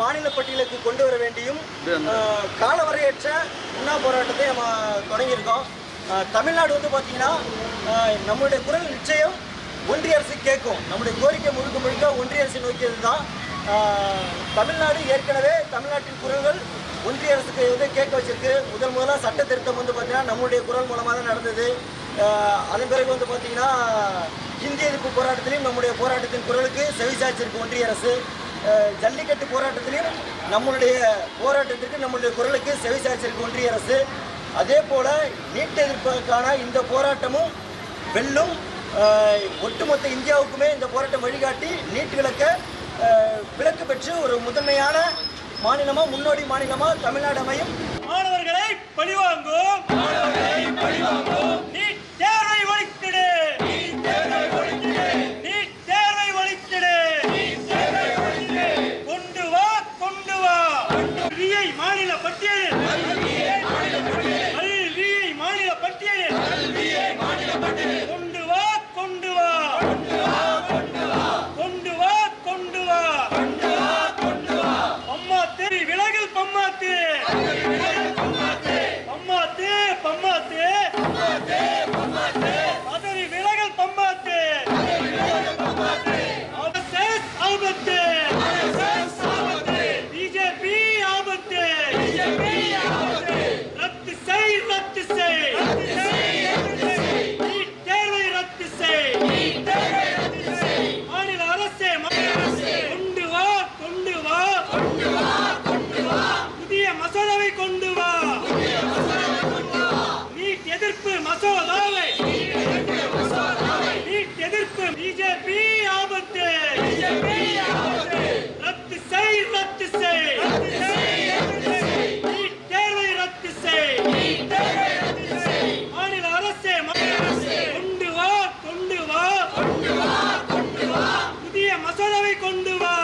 மாநில பட்டியலுக்கு கொண்டு வர வேண்டியும் காலவரையற்ற உண்ணா போராட்டத்தை நம்ம தொடங்கியிருக்கோம். தமிழ்நாடு பார்த்தீங்கன்னா நம்மளுடைய குரல் நிச்சயம் ஒன்றிய அரசு கேட்கும். நம்முடைய கோரிக்கை முழுக்க முழுக்க ஒன்றிய அரசு நோக்கியது தான். தமிழ்நாடு ஏற்கனவே தமிழ்நாட்டின் குரல்கள் ஒன்றிய அரசுக்கு கேட்க வச்சிருக்கு. முதலாக சட்ட திருத்தம் பார்த்தீங்கன்னா நம்மளுடைய குரல் மூலமாக தான் நடந்தது. அதன் பிறகு பார்த்தீங்கன்னா இந்தி எதிர்ப்பு போராட்டத்திலையும் நம்முடைய போராட்டத்தின் குரலுக்கு செவிசாய்ச்சிருக்கு ஒன்றிய அரசு. ஜல்லிக்கட்டு போராட்டத்திலையும் நம்மளுடைய போராட்டத்திற்கு நம்மளுடைய குரலுக்கு செவிசாய்ச்சிருக்கு ஒன்றிய அரசு. அதே போல் நீட் எதிர்ப்புக்கான இந்த போராட்டமும் வெல்லும். ஒட்டுமொத்த இந்தியாவுக்குமே இந்த போராட்டம் வழிகாட்டி நீட் விலக்கு பெற்று ஒரு முதன்மையான மாநிலமாக முன்னோடி மாநிலமாக தமிழ்நாடு அமையும். மாணவர்களை பழிவாங்கும் நீட் தேர்வை ஒழித்திடு, நீட் தேர்வை ஒழித்திடு, கொண்டு வா கல்வியை மாநில பட்டியலில், கல்வியை மாநில பட்டியலில் கொண்டு வா பம்மாத்து விலகல் பம்மாத்து பதவி விலகல் பம்மாத்து ஆபத்து பிஜேபி ஆபத்து ரத்து செய் நீட் தேர்வை ரத்து செய் மாநில அரசே கொண்டு வா புதிய மசோதாவை கொண்டு வா நீட் எதிர்ப்பு மசோதாவை நீட் எதிர்ப்பு பிஜேபி ஆபத்து ரத்து செய் நீட் தேர்வை ரத்து செய் மாநில அரசே கொண்டு வா புதிய மசோதாவை கொண்டு வா